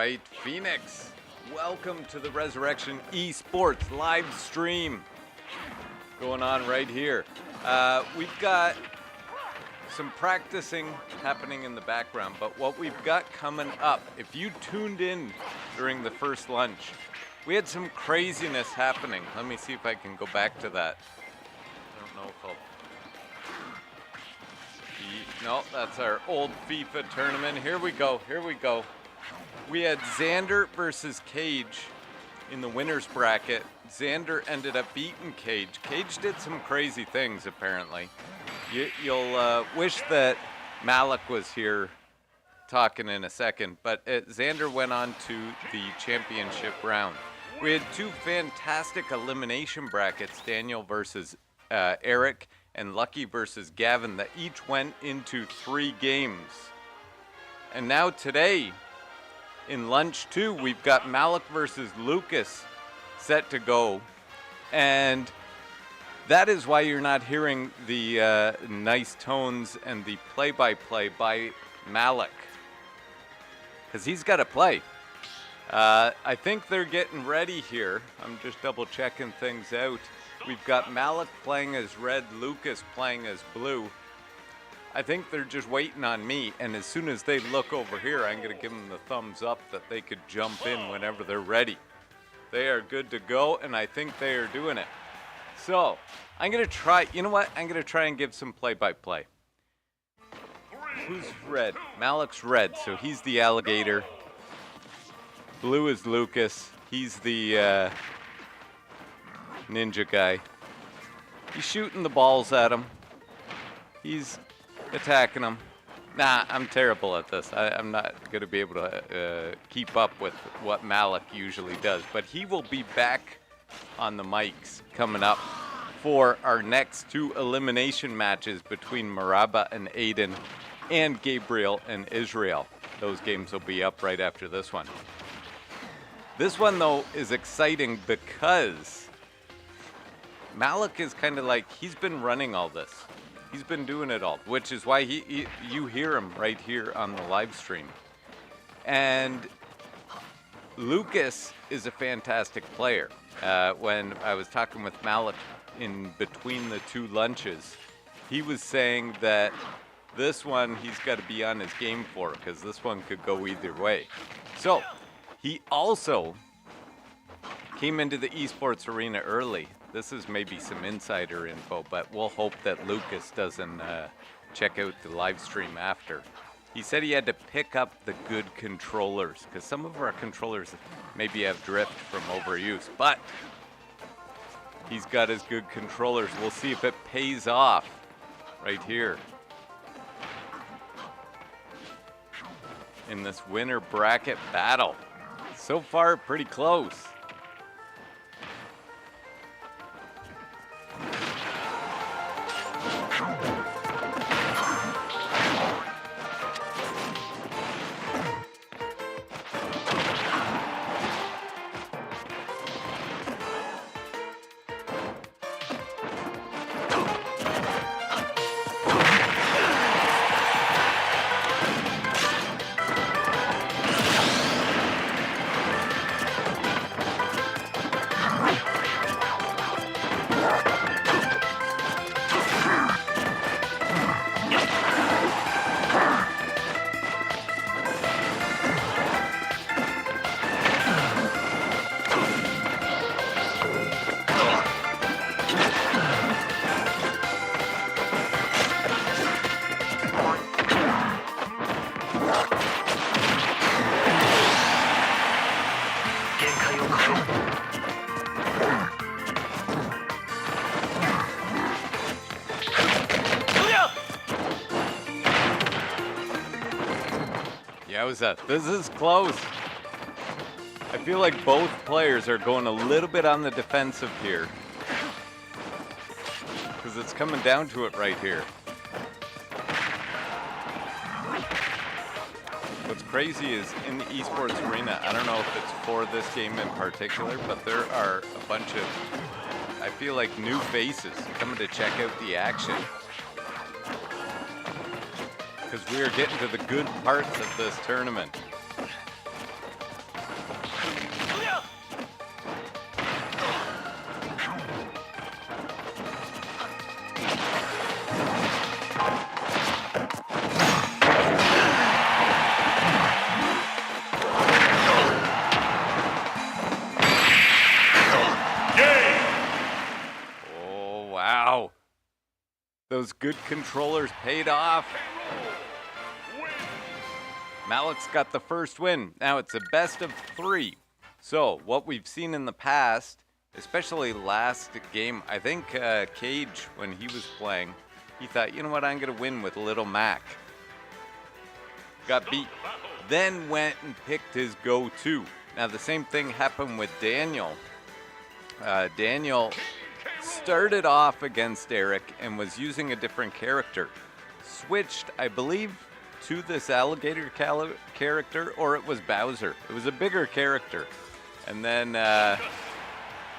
right, Phoenix, welcome to the Resurrection Esports live stream going on right here. We've got some practicing happening in the background, but what we've got coming up, if you tuned in during the first lunch, we had some craziness happening. Let me see if I can go back to that. I don't know if I'll... No, that's our old FIFA tournament. Here we go. We had Xander versus Cage in the winner's bracket. Xander ended up beating Cage. Cage did some crazy things, apparently. You'll wish that Malik was here talking in a second, but Xander went on to the championship round. We had two fantastic elimination brackets, Daniel versus Eric and Lucky versus Gavin, that each went into 3 games. And now today, in lunch 2, we've got Malik versus Lucas set to go. And that is why you're not hearing the nice tones and the play-by-play by Malik, because he's got to play. I think they're getting ready here. I'm just double-checking things out. We've got Malik playing as red, Lucas playing as blue. I think they're just waiting on me, and as soon as they look over here, I'm going to give them the thumbs up that they could jump in whenever they're ready. They are good to go, and I think they are doing it. So, I'm going to try, you know what? I'm going to try and give some play-by-play. Who's red? Malik's red, so he's the alligator. Blue is Lucas. He's the ninja guy. He's shooting the balls at him. He's attacking him. Nah, I'm terrible at this. I'm not going to be able to keep up with what Malik usually does. But he will be back on the mics coming up for our next 2 elimination matches between Maraba and Aiden and Gabriel and Israel. Those games will be up right after this one. This one, though, is exciting because Malik is kind of like, he's been running all this. He's been doing it all, which is why you hear him right here on the live stream. And Lucas is a fantastic player. When I was talking with Malik in between the 2 lunches, he was saying that this one he's got to be on his game for, because this one could go either way. So he also came into the esports arena early. This is maybe some insider info, but we'll hope that Lucas doesn't check out the live stream after. He said he had to pick up the good controllers, because some of our controllers maybe have drift from overuse, but he's got his good controllers. We'll see if it pays off right here in this winner bracket battle. So far, pretty close. This is close. I feel like both players are going a little bit on the defensive here, because it's coming down to it right here. What's crazy is in the esports arena, I don't know if it's for this game in particular, but there are a bunch of, I feel like, new faces coming to check out the action. Because we are getting to the good parts of this tournament. those good controllers paid off. Malik's got the first win. Now it's a best of 3. So what we've seen in the past, especially last game, I think Cage, when he was playing, he thought, you know what, I'm going to win with Little Mac. Got beat. Then went and picked his go-to. Now the same thing happened with Daniel. Daniel started off against Eric and was using a different character. Switched, I believe, to this alligator character, or it was Bowser. It was a bigger character. And then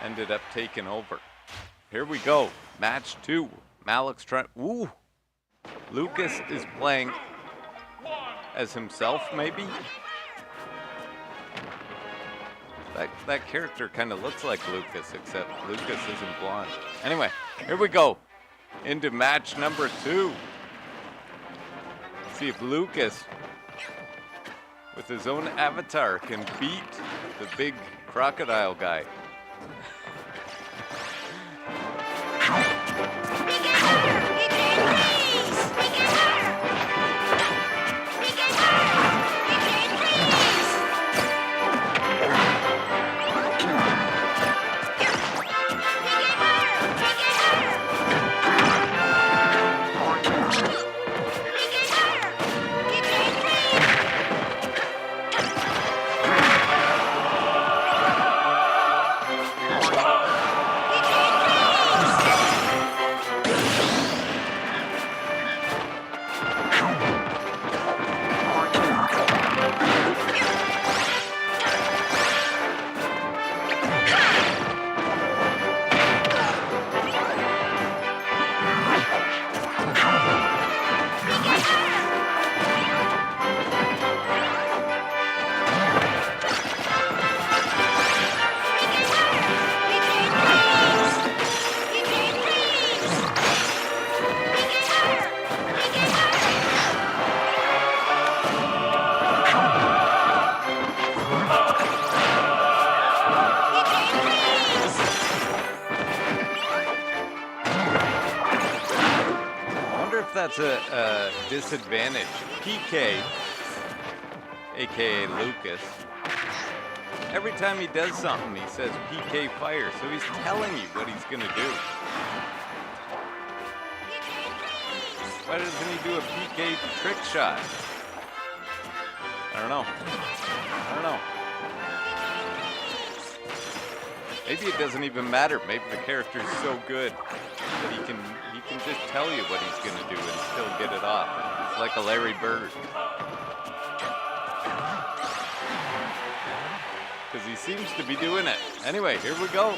ended up taking over. Here we go. Match 2. Malik's trying. Ooh. Lucas is playing as himself, maybe? That character kind of looks like Lucas, except Lucas isn't blonde. Anyway, here we go. Into match number 2. See if Lucas, with his own avatar, can beat the big crocodile guy. That's a disadvantage. PK, aka Lucas, every time he does something, he says PK fire, so he's telling you what he's gonna do. Why doesn't he do a PK trick shot? I don't know. Maybe it doesn't even matter. Maybe the character's so good that he can just tell you what he's gonna do and still get it off. It's like a Larry Bird. Because he seems to be doing it. Anyway, here we go.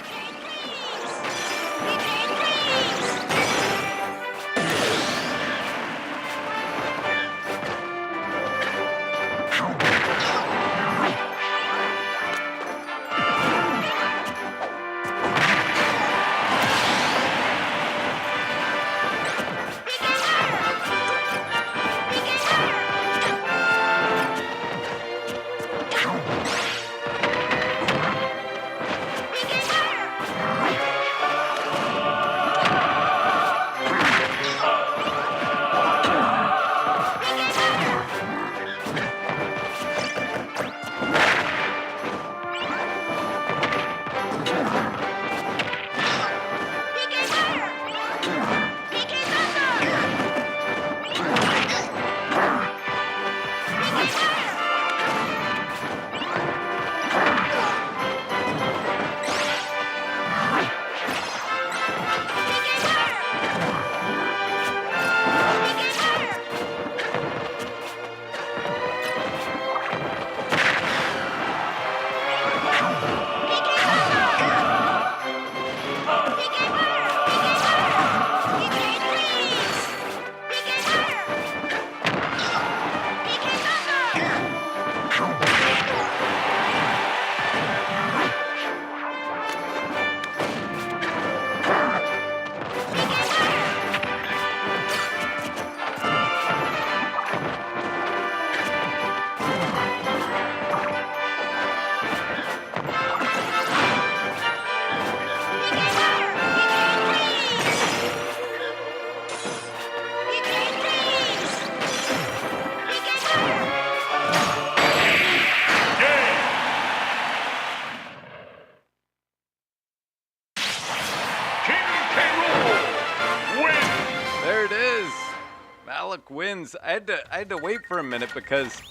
wins, I had to wait for a minute because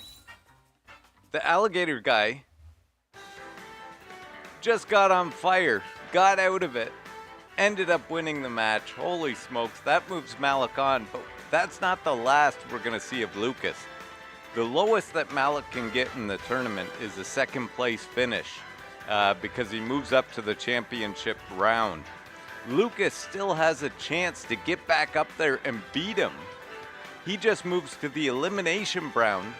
the alligator guy just got on fire, got out of it, ended up winning the match. Holy smokes, that moves Malik on, but that's not the last we're going to see of Lucas. The lowest that Malik can get in the tournament is a second place finish because he moves up to the championship round. Lucas still has a chance to get back up there and beat him. He just moves to the elimination brackets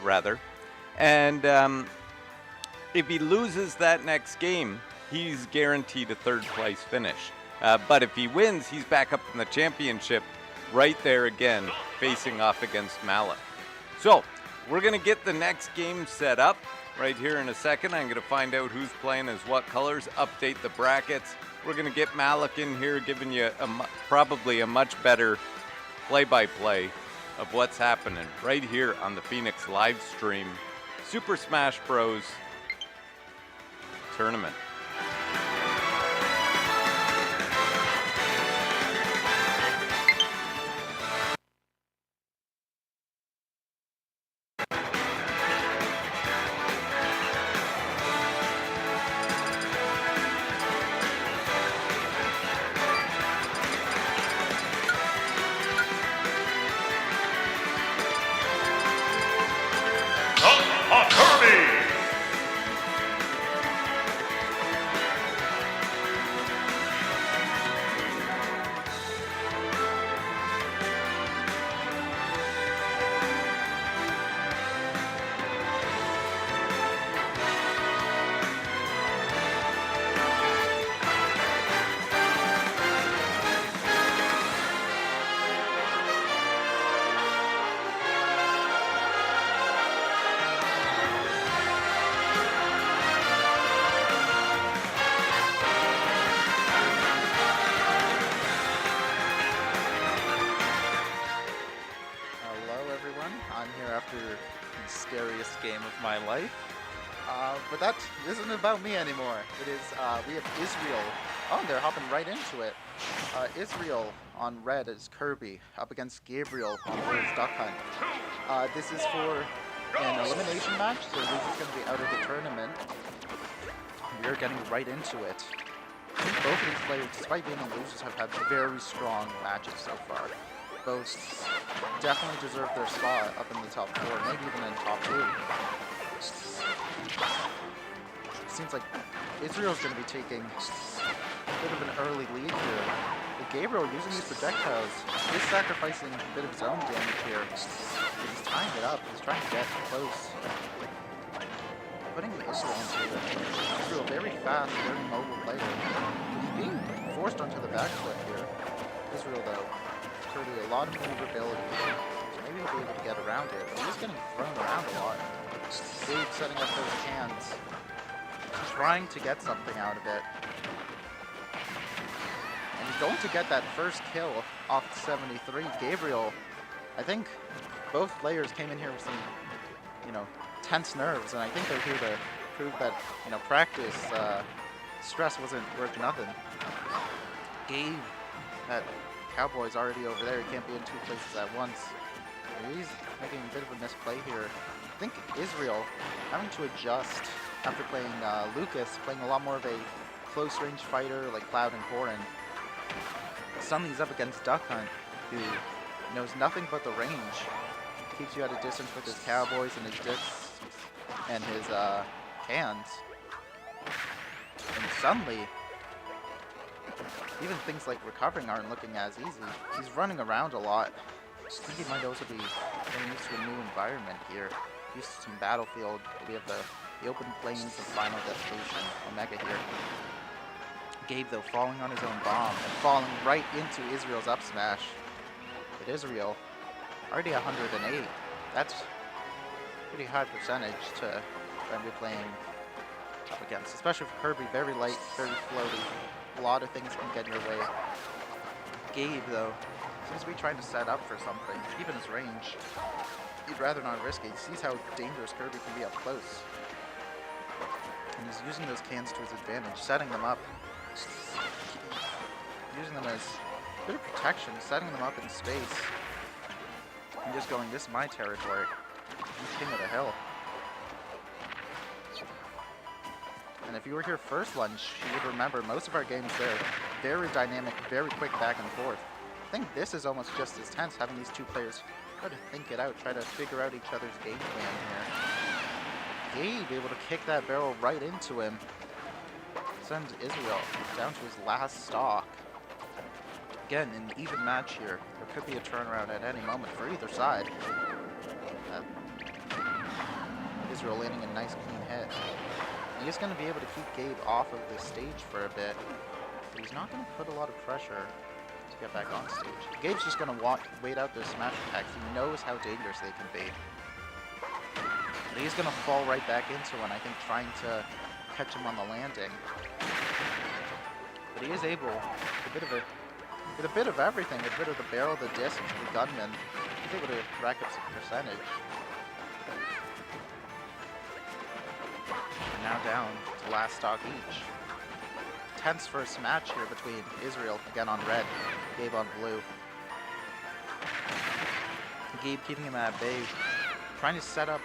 rather, and if he loses that next game, he's guaranteed a third place finish. But if he wins, he's back up in the championship right there again, facing off against Malik. So we're going to get the next game set up right here in a second. I'm going to find out who's playing as what colors, update the brackets. We're going to get Malik in here giving you probably a much better play-by-play of what's happening right here on the Phoenix live stream Super Smash Bros. Tournament. But that isn't about me anymore. It is, we have Israel. Oh, they're hopping right into it. Israel on red is Kirby, up against Gabriel on blue is Duck Hunt. This is for an elimination match, so this is going to be out of the tournament. We're getting right into it. I think both of these players, despite being losers, have had very strong matches so far. Both definitely deserve their spot up in the top 4, maybe even in top 2. Seems like Israel's going to be taking a bit of an early lead here. But Gabriel, using these projectiles, is sacrificing a bit of his own damage here. He's tying it up. He's trying to get close. Putting Israel into it. Israel, very fast, very mobile player. He's being forced onto the back foot here. Israel, though, Kirby, a lot of maneuverability. So maybe he'll be able to get around it. But he's getting thrown around a lot. Dave setting up those cans. Trying to get something out of it. And he's going to get that first kill off the 73. Gabriel, I think both players came in here with some, tense nerves, and I think they're here to prove that, practice, stress wasn't worth nothing. Gabe, that cowboy's already over there. He can't be in two places at once. He's making a bit of a misplay here. I think Israel having to adjust after playing Lucas, playing a lot more of a close-range fighter like Cloud and Corrin. Suddenly he's up against Duck Hunt, who knows nothing but the range. Keeps you at a distance with his cowboys and his discs and his cans. And suddenly, even things like recovering aren't looking as easy. He's running around a lot. I think he might also be getting used to a new environment here. Used to some battlefield. We have the open plains of Final Destination, Omega here. Gabe, though, falling on his own bomb and falling right into Israel's up smash. But Israel, already 108. That's pretty high percentage to be playing up against. Especially for Kirby, very light, very floaty. A lot of things can get in your way. Gabe, though, seems to be trying to set up for something, even his range. He'd rather not risk it. He sees how dangerous Kirby can be up close. And he's using those cans to his advantage, setting them up. Using them as Bit of protection, setting them up in space. And just going, this is my territory. I'm king of the hill. And if you were here first lunch, you would remember most of our games there, very dynamic, very quick back and forth. I think this is almost just as tense, having these two players try to think it out, try to figure out each other's game plan here. Gabe able to kick that barrel right into him. Send Israel down to his last stock. Again, an even match here. There could be a turnaround at any moment for either side. Israel landing a nice clean hit. He's going to be able to keep Gabe off of the stage for a bit, but he's not going to put a lot of pressure to get back on stage. Gabe's just going to wait out their smash attacks. He knows how dangerous they can be. But he's going to fall right back into one, I think, trying to catch him on the landing. But he is able, with a bit of everything, a bit of the barrel, the disc, the gunman, he's able to rack up some percentage. And now down to last stock each. Tense first match here between Israel, again on red, Gabe on blue. Gabe keeping him at bay, trying to set up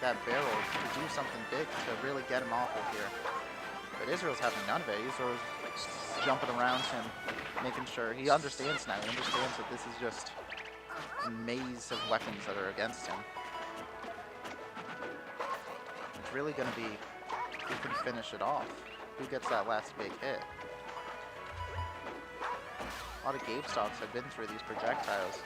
that barrel to do something big to really get him off of here. But Israel's having none of it. Israel's jumping around him, making sure he understands now. He understands that this is just a maze of weapons that are against him. It's really going to be who can finish it off, who gets that last big hit. A lot of Gabe stocks have been through these projectiles.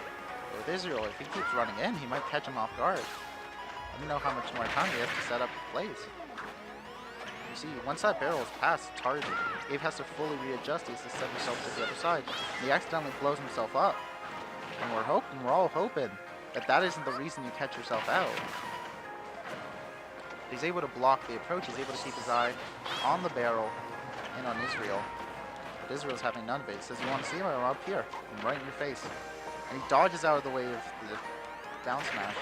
But with Israel, if he keeps running in, he might catch him off guard. I don't know how much more time he has to set up the plays. You see, once that barrel is past, it's hard. Gabe has to fully readjust. He has to set himself to the other side. And he accidentally blows himself up. And we're all hoping that that isn't the reason you catch yourself out. He's able to block the approach. He's able to keep his eye on the barrel and on Israel. But Israel's having none of it. He says, you want to see him? I'm up here. I'm right in your face. And he dodges out of the way of the down smash.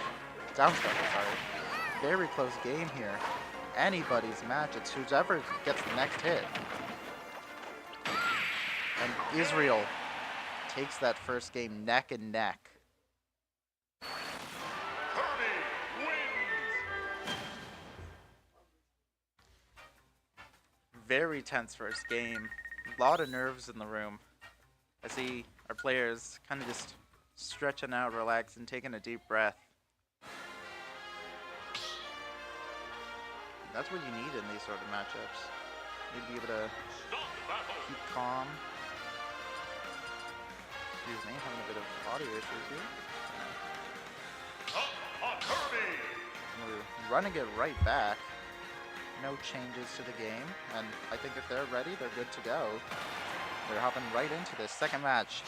Down stuff, sorry. Very close game here. Anybody's match. It's whoever gets the next hit. And Israel takes that first game neck and neck. Very tense first game. A lot of nerves in the room. I see our players kind of just stretching out, relaxing, taking a deep breath. That's what you need in these sort of matchups. You need to be able to keep calm. Excuse me, having a bit of audio issues here. And we're running it right back. No changes to the game, and I think if they're ready, they're good to go. They're hopping right into this second match.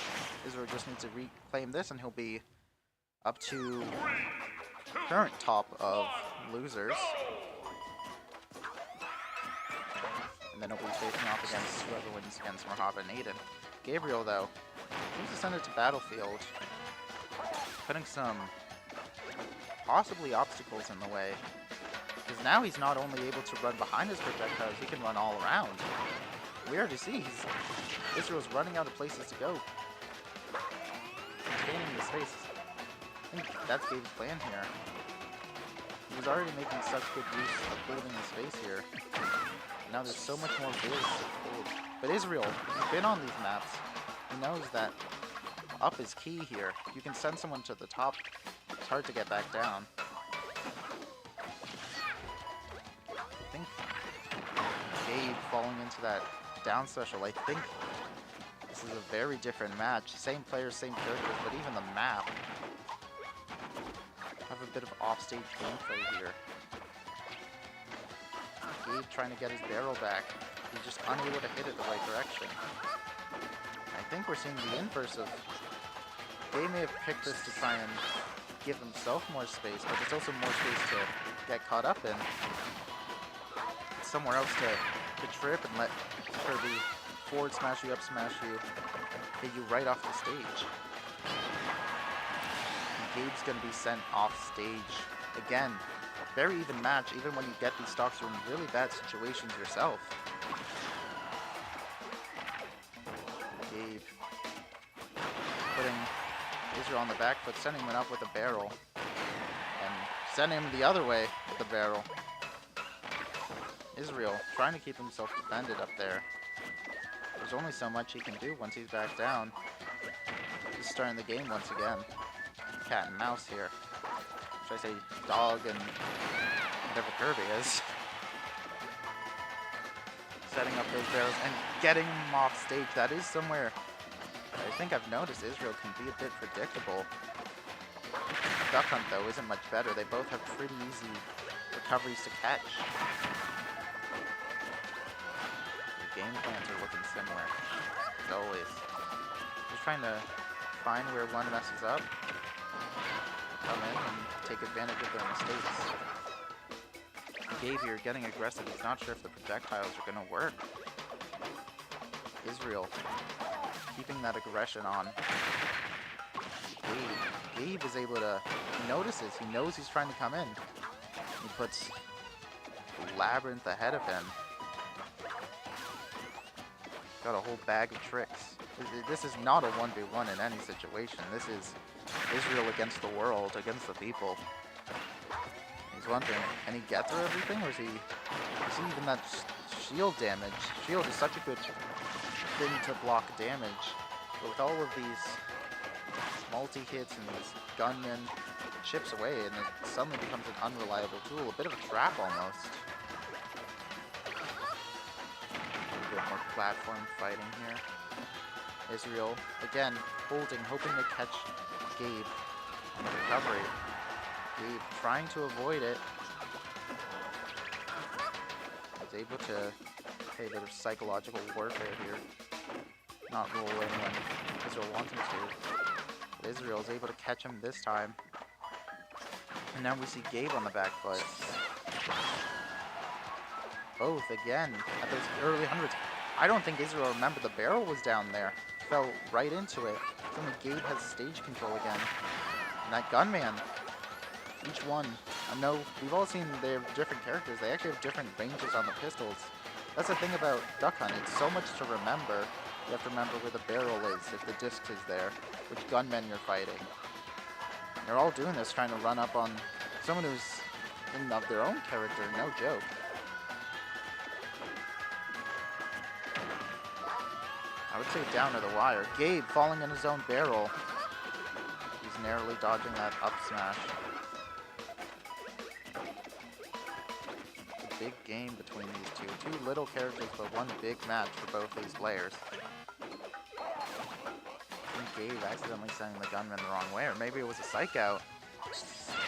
Israel just needs to reclaim this, and he'll be up to current top of losers. And then he'll be facing off against whoever wins against Merhaba and Aiden. Gabriel, though, seems to send it to Battlefield, putting some possibly obstacles in the way. Because now he's not only able to run behind his projectiles, he can run all around. We already see Israel's running out of places to go. He's gaining the space. I think that's Gabe's plan here. He was already making such good use of holding the space here. Now there's so much more viz to hold. But Israel, he's been on these maps. He knows that up is key here. You can send someone to the top. It's hard to get back down. I think Gabe falling into that down special. I think this is a very different match. Same players, same characters, but even the map have a bit of offstage gameplay here. Gabe trying to get his barrel back. He's just unable to hit it the right direction. I think we're seeing the inverse of... Gabe may have picked this to try and give himself more space, but there's also more space to get caught up in. Somewhere else to trip and let Kirby forward smash you, up smash you, hit you right off the stage. And Gabe's going to be sent off stage again. Very even match, even when you get these stocks, you're in really bad situations yourself. Gabe Israel on the back foot, sending him up with a barrel. And sending him the other way with the barrel. Israel trying to keep himself defended up there. There's only so much he can do once he's back down. He's starting the game once again. Cat and mouse here. Should I say dog and whatever Kirby is. Setting up those barrels and getting him off stage. That is somewhere I think I've noticed Israel can be a bit predictable. Duck Hunt, though, isn't much better. They both have pretty easy recoveries to catch. The game plans are looking similar, as always. Just trying to find where one messes up, come in and take advantage of their mistakes. Gabe here getting aggressive. He's not sure if the projectiles are going to work. Israel keeping that aggression on. Gabe is able to, he notices, he knows he's trying to come in. He puts Labyrinth ahead of him. Got a whole bag of tricks. This is not a 1v1 in any situation. This is Israel against the world, against the people. He's wondering, can he get through everything, or is he even that shield damage? Shield is such a good thing to block damage, but with all of these multi-hits and these gunmen, it chips away and it suddenly becomes an unreliable tool, a bit of a trap almost. A bit more platform fighting here. Israel, again, holding, hoping to catch Gabe on the recovery. Gabe trying to avoid it. He's able to pay a bit of psychological warfare here. Not roll in when Israel wants him to. But Israel is able to catch him this time. And now we see Gabe on the back foot. Both again at those early hundreds. I don't think Israel remembered the barrel was down there. Fell right into it. Suddenly Gabe has stage control again. And that gunman, each one, I know we've all seen they have different characters. They actually have different ranges on the pistols. That's the thing about Duck Hunt. It's so much to remember. You have to remember where the barrel is, if the disc is there, which gunmen you're fighting. They're all doing this, trying to run up on someone who's in of their own character, no joke. I would say down to the wire. Gabe falling in his own barrel. He's narrowly dodging that up smash. It's a big game between these two. Two little characters, but one big match for both these players. I think Gabe accidentally sending the gunman the wrong way, or maybe it was a psych out.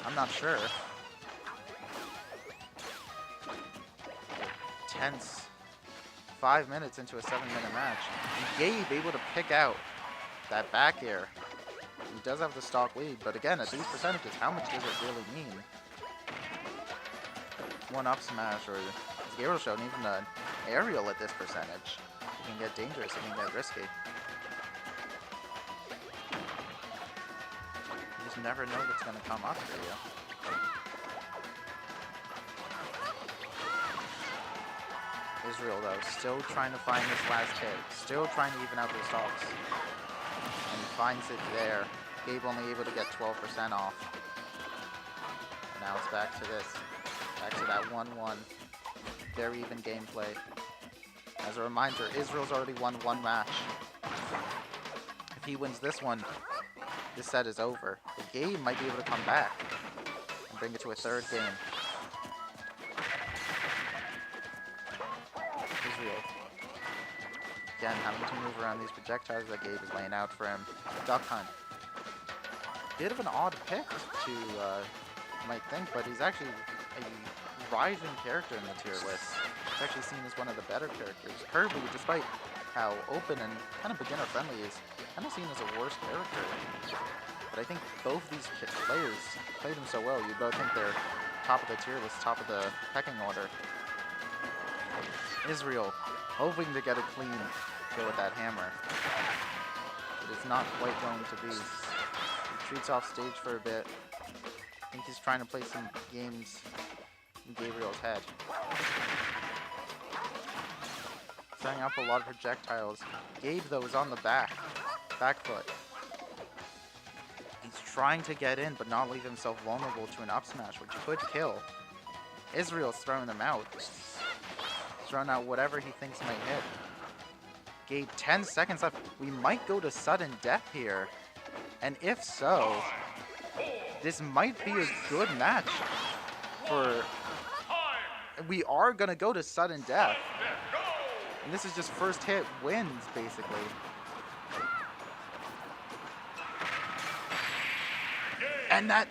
I'm not sure. Tense. 5 minutes into a 7-minute match. And Gabe able to pick out that back air. He does have the stock lead, but again, at these percentages, how much does it really mean? One up smash, or as Gabriel showed, even an aerial at this percentage, it can get dangerous, it can get risky. You just never know what's going to come up for you. Israel, though, still trying to find this last hit. Still trying to even out those stocks. And he finds it there. Gabe only able to get 12% off. And now it's back to this. Back to that 1-1. Very even gameplay. As a reminder, Israel's already won one match. If he wins this one, this set is over. But Gabe might be able to come back and bring it to a third game. Again, having to move around these projectiles that Gabe is laying out for him. Duck Hunt. Bit of an odd pick to, you might think, but he's actually a rising character in the tier list. He's actually seen as one of the better characters. Kirby, despite how open and kind of beginner-friendly, is kind of seen as a worse character. But I think both these players played him so well, you both think they're top of the tier list, top of the pecking order. Israel, hoping to get a clean kill with that hammer. But it's not quite going to be. He retreats off stage for a bit. I think he's trying to play some games in Gabriel's head. Setting up a lot of projectiles. Gabe, though, is on the back foot. trying to get in but not leave himself vulnerable to an up smash, which could kill. Israel's throwing them out. He's throwing out whatever he thinks might hit. Gabe, 10 seconds left. We might go to sudden death here. And if so, this might be a good match for... We are going to go to sudden death. And this is just first hit wins, basically. And that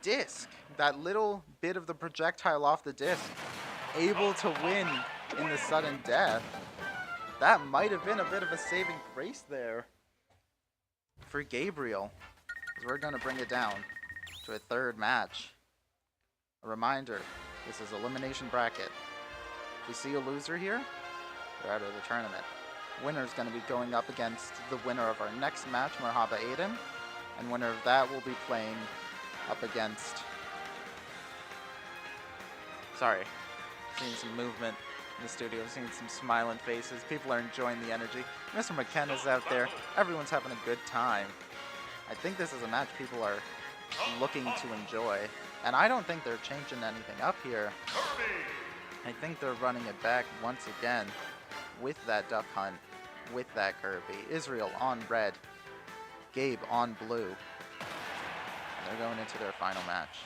disc, that little bit of the projectile off the disc, able to win in the sudden death. That might have been a bit of a saving grace there for Gabriel. We're going to bring it down to a third match. A reminder, this is elimination bracket. If we see a loser here, they're out of the tournament. Winner's going to be going up against the winner of our next match, Marhaba Aiden. And winner of that will be playing up against... Sorry, seeing some movement in the studio, seeing some smiling faces. People are enjoying the energy. Mr. McKenna's out there. Everyone's having a good time. I think this is a match people are looking to enjoy. And I don't think they're changing anything up here. I think they're running it back once again with that duck hunt, with that Kirby. Israel on red, Gabe on blue. And they're going into their final match.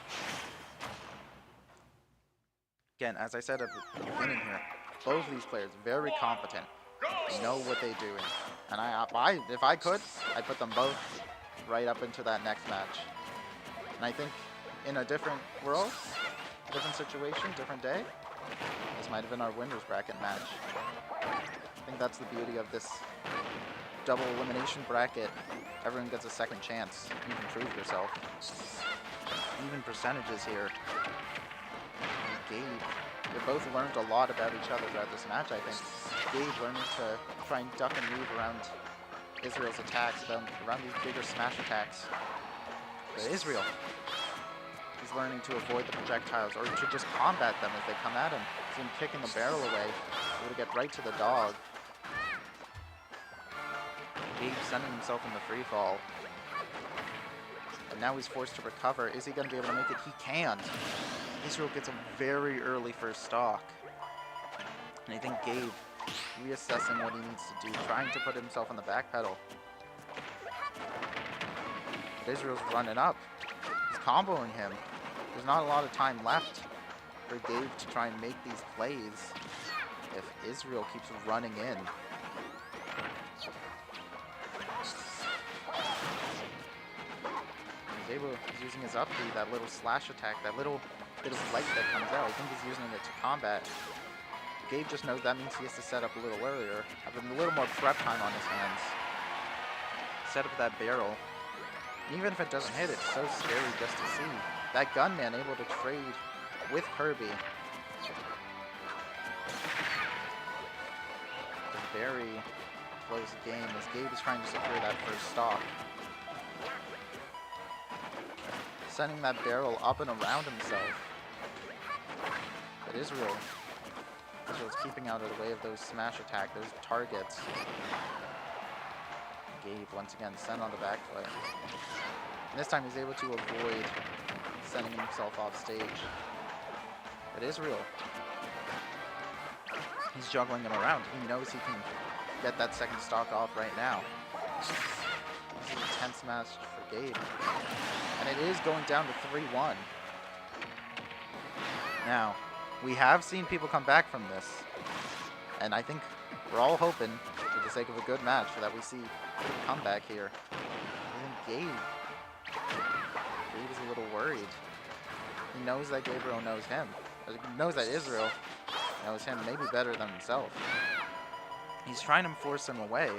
Again, as I said at the beginning here, both of these players very competent, know what they do, and if I could, I'd put them both right up into that next match. And I think in a different world, different situation, different day, this might have been our winners bracket match. I think that's the beauty of this double elimination bracket. Everyone gets a second chance. You can prove yourself. Even percentages here. Gabe, they both learned a lot about each other throughout this match, I think. Gabe learning to try and duck and weave around Israel's attacks, around these bigger smash attacks. But Israel, he's learning to avoid the projectiles, or to just combat them as they come at him. See him kicking the barrel away, able to get right to the dog. Gabe sending himself in the free fall. And now he's forced to recover. Is he going to be able to make it? He can. Israel gets a very early first stock. And I think Gabe reassessing what he needs to do, trying to put himself on the back pedal. But Israel's running up. He's comboing him. There's not a lot of time left for Gabe to try and make these plays if Israel keeps running in. He's using his up B, that little slash attack, that little bit of light that comes out. I think he's using it to combat. Gabe just knows that means he has to set up a little earlier, have a little more prep time on his hands. Set up that barrel. And even if it doesn't hit, it's so scary just to see. That gunman able to trade with Kirby. A very close game as Gabe is trying to secure that first stock. Sending that barrel up and around himself. But Israel's keeping out of the way of those smash attack, those targets. Gabe once again sent on the back foot. And this time he's able to avoid sending himself off stage. But Israel, he's juggling him around. He knows he can get that second stock off right now. This is a tense match for Gabe. And it is going down to 3-1. Now, we have seen people come back from this. And I think we're all hoping, for the sake of a good match, that we see a comeback here. I think Gabe is a little worried. He knows that Gabriel knows him. He knows that Israel knows him maybe better than himself. He's trying to force him away.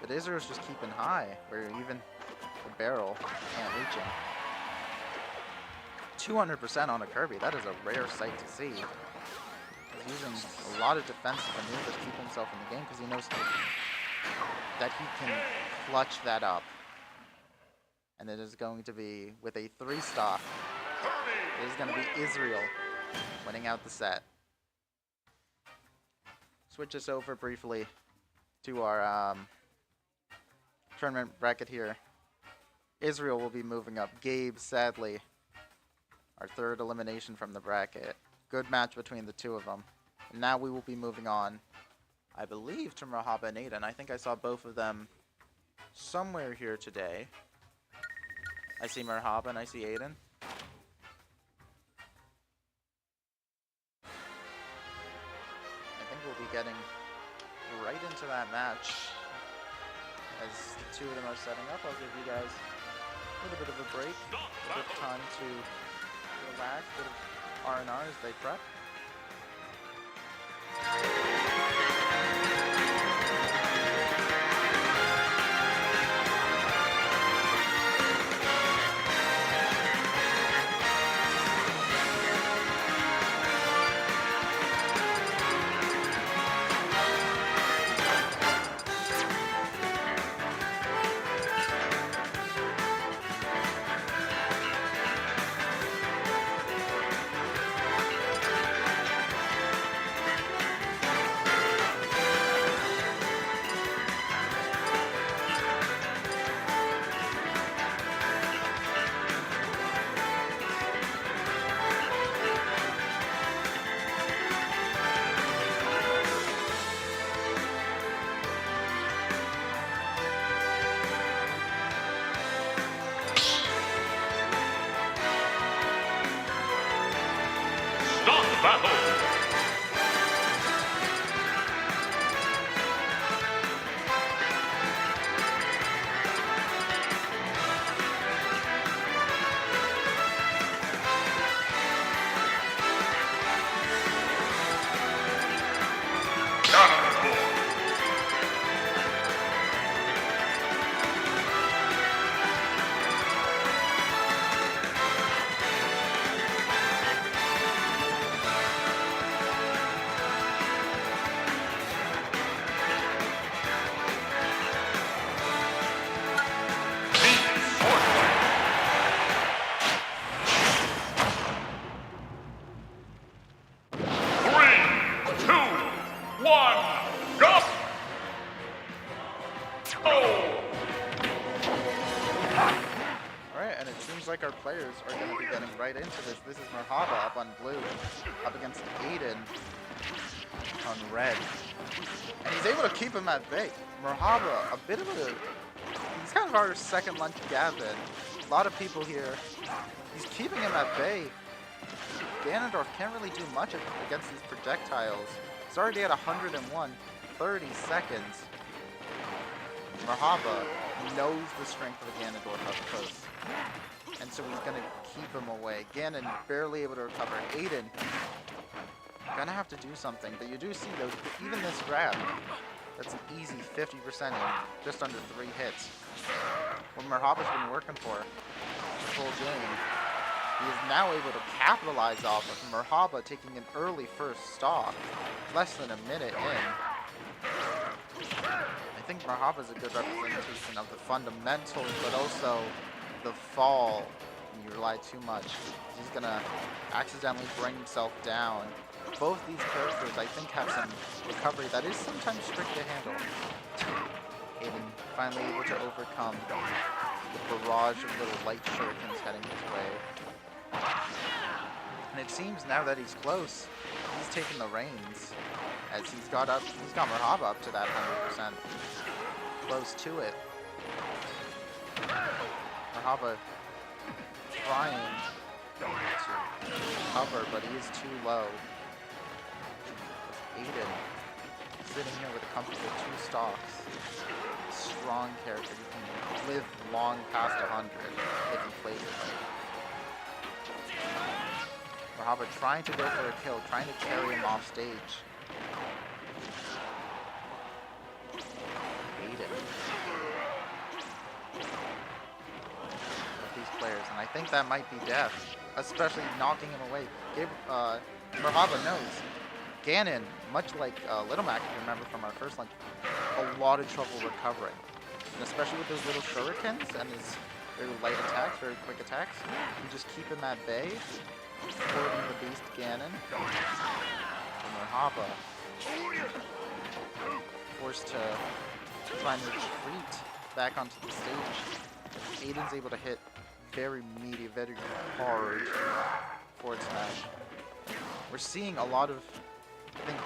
But Israel's just keeping high, where even the barrel can't reach him. 200% on a Kirby. That is a rare sight to see. He's using a lot of defensive maneuvers to keep himself in the game because he knows that he can clutch that up. And it is going to be with a 3-stock. It is going to be Israel winning out the set. Switch us over briefly to our tournament bracket here. Israel will be moving up. Gabe, sadly, our third elimination from the bracket. Good match between the two of them. And now we will be moving on, I believe, to Merhaba and Aiden. I think I saw both of them somewhere here today. I see Merhaba and I see Aiden. I think we'll be getting right into that match. As the two of them are setting up, I'll give you guys a little bit of a break, a bit of time to relax, a bit of R&R as they prep. Like our players are going to be getting right into this. This is Merhaba up on blue, up against Aiden on red. And he's able to keep him at bay. Merhaba, he's kind of our second lunch Gavin. A lot of people here. He's keeping him at bay. Ganondorf can't really do much against these projectiles. He's already at 101, 30 seconds. Merhaba knows the strength of Ganondorf up close. And so he's going to keep him away. Ganon barely able to recover. Aiden gonna have to do something. But you do see, though, even this grab, that's an easy 50% in just under 3 hits. What Merhaba's been working for the full game. He is now able to capitalize off of Merhaba taking an early first stock, less than a minute in. I think Merhaba's a good representation of the fundamentals, but also the fall when you rely too much. He's gonna accidentally bring himself down. Both these characters, I think, have some recovery that is sometimes tricky to handle. Aiden finally able to overcome the barrage of little light shurikens heading his way. And it seems now that he's close, he's taking the reins as he's got Merhaba up to that 100%. Close to it. Merhaba trying to cover, but he is too low. Aiden sitting here with a comfortable 2 stocks. Strong character who can live long past 100 if he plays it right. Merhaba trying to go for a kill, trying to carry him off stage. Aiden. These players, and I think that might be death, especially knocking him away. Merhaba knows. Ganon, much like Little Mac, if you remember from our first lunch, a lot of trouble recovering. And especially with those little shurikens and his very light attacks, very quick attacks, you just keep him at bay, supporting the beast Ganon. And Merhaba forced to try and retreat back onto the stage. Aiden's able to hit very meaty, very hard forward smash. We're seeing a lot of, I think,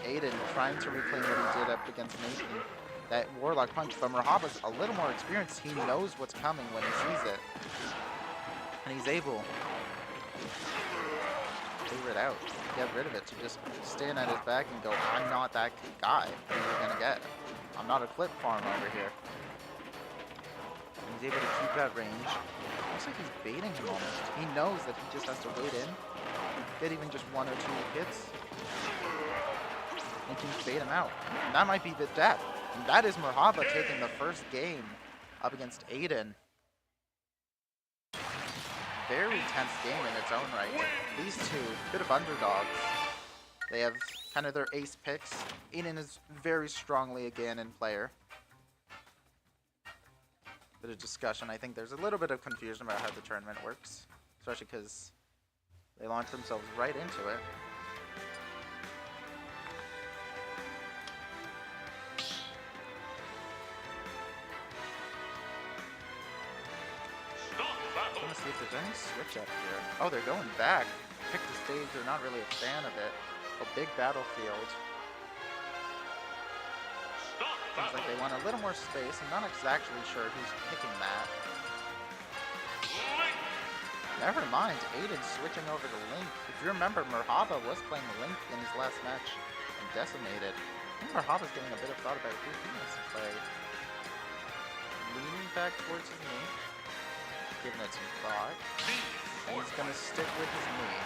Aiden trying to reclaim what he did up against Nathan. That Warlock punch, but Merhaba's a little more experienced. He knows what's coming when he sees it. And he's able to figure it out, get rid of it, to just stand at his back and go, I'm not that guy that you're going to get. I'm not a clip farm over here. And he's able to keep that range. Looks like he's baiting him almost. He knows that he just has to wait in, get even just 1 or 2 hits, and he can bait him out. And that might be the death. And that is Merhaba taking the first game up against Aiden. Very tense game in its own right. These two, bit of underdogs. They have kind of their ace picks. Aiden is very strongly a Ganon player. Bit of discussion. I think there's a little bit of confusion about how the tournament works, especially because they launch themselves right into it. I'm gonna see if there's any switch up here. Oh, they're going back. Pick the stage. They're not really a fan of it. A big battlefield. Seems like they want a little more space. I'm not exactly sure who's picking that. Never mind. Aiden switching over to Link. If you remember, Merhaba was playing Link in his last match and decimated. I think Merhaba's getting a bit of thought about who he wants to play. Leaning back towards his knee. Giving it some thought. And he's going to stick with his knee.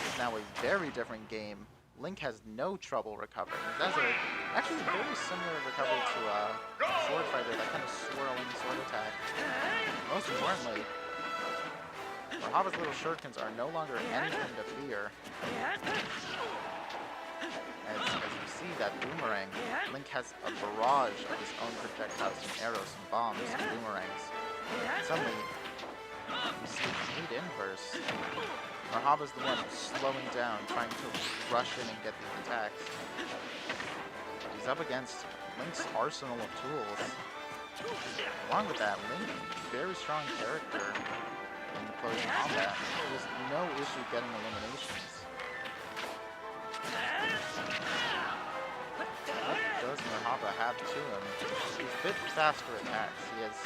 It's now a very different game. Link has no trouble recovering. That's actually a very similar recovery to Sword Fighter, that kind of swirling sword attack. Most importantly, Merhaba's little shurikens are no longer anything to fear. As you see that boomerang, Link has a barrage of his own projectiles, some arrows, some bombs, some boomerangs. Suddenly, you see complete inverse. Merhaba's the one slowing down, trying to rush in and get these attacks. He's up against Link's arsenal of tools. Along with that, Link, very strong character in close combat. There's no issue getting eliminations. What does Merhaba have to him? He's a bit faster attacks. He has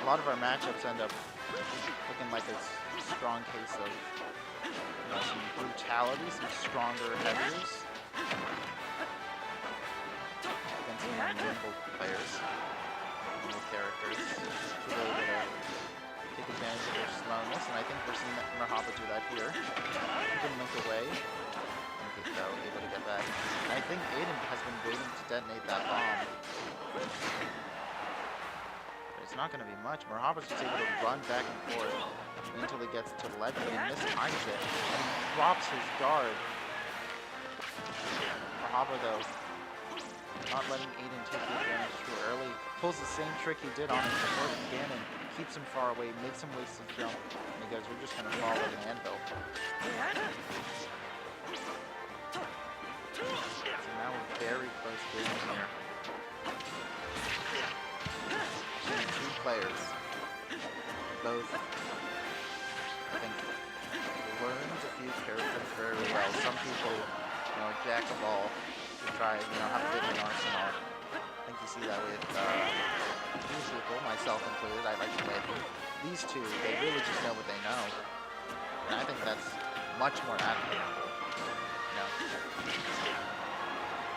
a lot of our matchups end up looking like it's a strong case of some brutality, some stronger heavies against some more nimble players, nimble characters who are able to take advantage of their slowness, and I think we're seeing Merhaba do that here. Keeping Link away, Link though able to get back. And I think Aiden has been waiting to detonate that bomb. It's not going to be much. Merhaba's just able to run back and forth until he gets to the ledge, but he mistimes it, and he drops his guard. Merhaba, though, not letting Aiden take the advantage too early, pulls the same trick he did on him before with Ganon, keeps him far away, makes him waste his jump, and he goes, we're just going to follow the anvil. So now a very close game here. Two players, both, I think, learned a few characters very well. Some people, jack of all, try, have a bit of an arsenal. I think you see that with these people, myself included. I like to play them. These two, they really just know what they know, and I think that's much more admirable.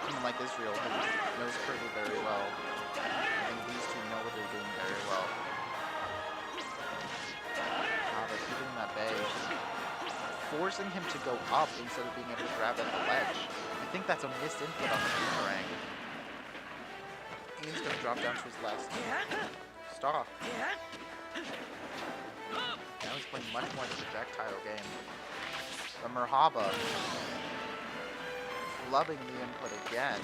Someone like Israel, who knows Kirby very well. I think these two know what they're doing very well. They're keeping him at bay, forcing him to go up instead of being able to grab at the ledge. I think that's a missed input on the boomerang. Aiden's going to drop down to his last stop. Now he's playing much more the projectile game. But Merhaba, flubbing the input again.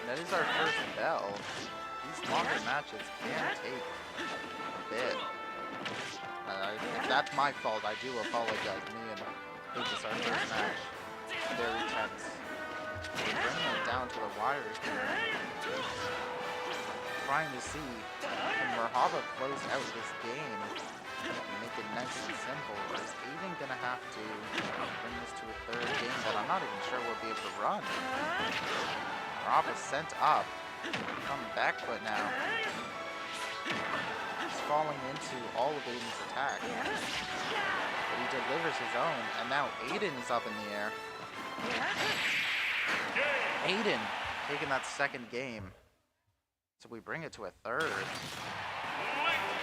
That is our first bell. These longer matches can take a bit. If that's my fault, I do apologize. Me and Luke, it's our first match. Very tense. Bringing it down to the wire here. Trying to see can Merhaba close out this game and make it nice and simple, or is Aiden going to have to bring this to a third game that I'm not even sure we'll be able to run? Merhaba sent up from back foot now. He's falling into all of Aiden's attack. But he delivers his own, and now Aiden is up in the air. Aiden taking that second game. So we bring it to a third.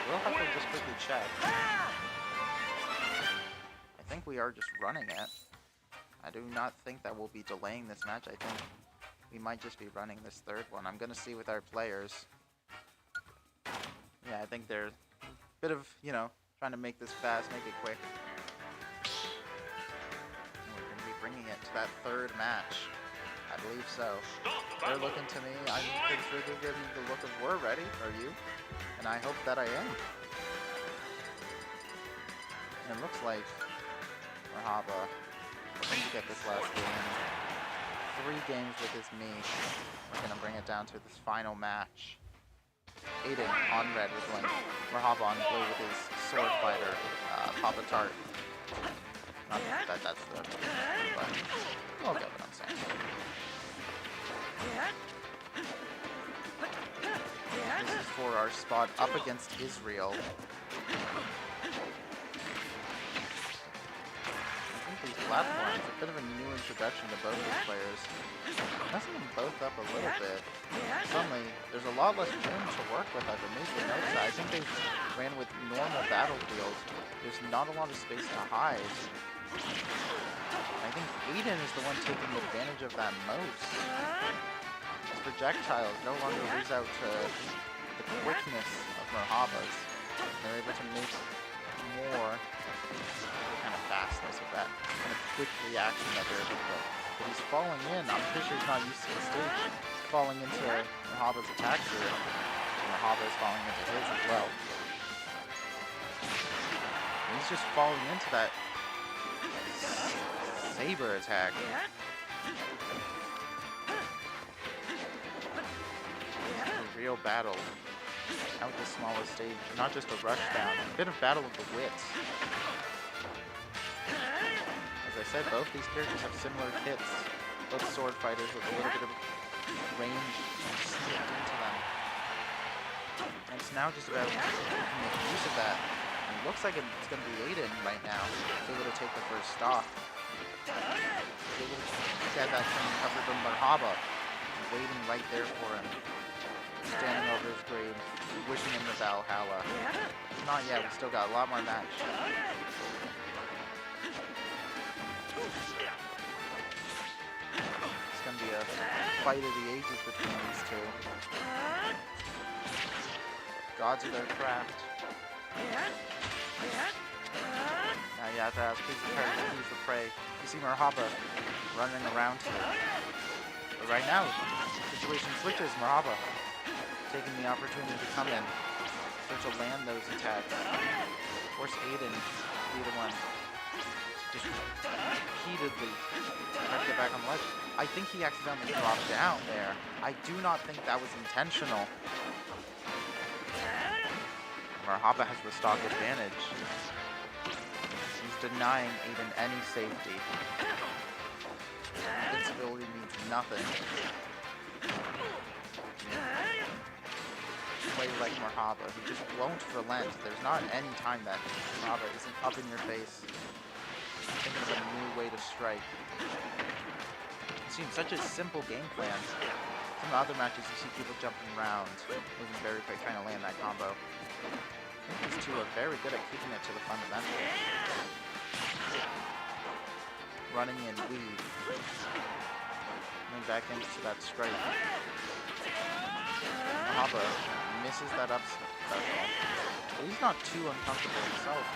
We'll have to just quickly check. I think we are just running it. I do not think that we'll be delaying this match. I think we might just be running this third one. I'm going to see with our players. Yeah, I think they're a bit of, trying to make this fast, make it quick. And we're going to be bringing it to that third match. I believe so. They're looking to me. I'm pretty sure they're giving the look of we're ready. Are you? And I hope that I am. And it looks like Merhaba looking to get this last game. 3 games with his me. We're going to bring it down to this final match. Aiden on red with Link. Merhaba on blue with his sword fighter, Papa Tart. Not that that's the... but you'll get what I'm saying. This is for our spot up against Israel. I think these platforms, a bit of a new introduction to both these players. Messing them both up a little bit. Suddenly, there's a lot less room to work with. I've made the notes that I think they ran with normal battlefields. There's not a lot of space to hide. I think Aiden is the one taking advantage of that most. His projectiles no longer lose out to the quickness of Merhaba's. They're able to make more kind of fastness of that kind of quick reaction that they're able to put. But he's falling in. I'm pretty sure he's not used to the stage. He's falling into Merhaba's attacks here. And Merhaba is falling into his as well. And he's just falling into that saber attack. A real battle out the smallest stage, not just a rush down, a bit of battle of the wits. As I said, both these characters have similar kits, both sword fighters with a little bit of range sneaked into them. And it's now just about making use of that. And it looks like it's going to be Aiden right now, able to take the first stock. Able to get that thing covered from Merhaba, waiting right there for him. Standing over his grave, wishing him the Valhalla. Not yet, we still got a lot more match. It's gonna be a fight of the ages between these two. Gods of their craft. Now you have to ask, who's the prey? You see Merhaba running around here. But right now, the situation switches. Merhaba taking the opportunity to come in, start to land those attacks. Force Aiden to be the one to just repeatedly try to get back on the ledge. I think he accidentally dropped down there. I do not think that was intentional. Merhaba has the stock advantage. He's denying Aiden any safety. Invincibility means nothing. Play like Merhaba, who just won't relent. There's not any time that Merhaba isn't up in your face, thinking of a new way to strike. It seems such a simple game plan. Some other matches you see people jumping around, moving very quick, trying to land that combo. I think these two are very good at keeping it to the fundamentals. Running in, weave. Coming back into that strike. Merhaba misses that up special. But he's not too uncomfortable himself.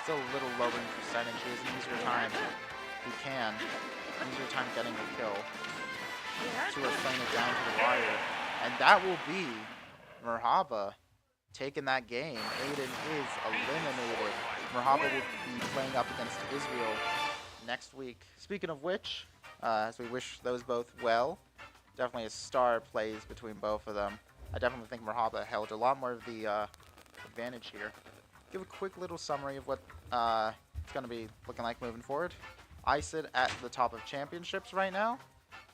Still a little lower in percentage. He has an easier time. He can. Easier time getting a kill. Two are playing it down to the wire. And that will be Merhaba taking that game. Aiden is eliminated. Merhaba will be playing up against Israel next week. Speaking of which, as we wish those both well, definitely a star plays between both of them. I definitely think Merhaba held a lot more of the advantage here. Give a quick little summary of what it's going to be looking like moving forward. I sit at the top of championships right now.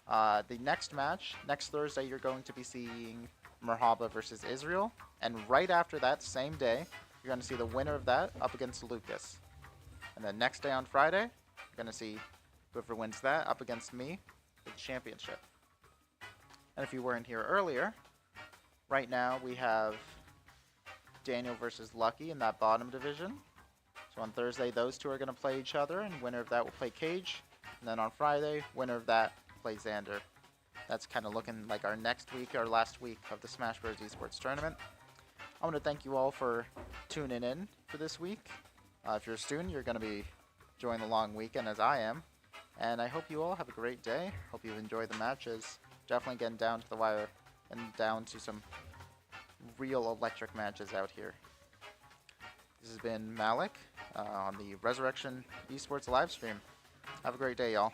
The next match, next Thursday, you're going to be seeing Merhaba versus Israel. And right after that, same day, you're going to see the winner of that up against Lucas. And then next day on Friday, you're going to see whoever wins that up against me for the championship. And if you weren't here earlier, right now we have Daniel versus Lucky in that bottom division. So on Thursday, those two are going to play each other, and winner of that will play Cage. And then on Friday, winner of that plays Xander. That's kind of looking like our next week, our last week of the Smash Bros. Esports tournament. I want to thank you all for tuning in for this week. If you're a student, you're going to be enjoying the long weekend as I am. And I hope you all have a great day. Hope you enjoy the matches. Definitely getting down to the wire and down to some real electric matches out here. This has been Malik on the Resurrection Esports live stream. Have a great day, y'all.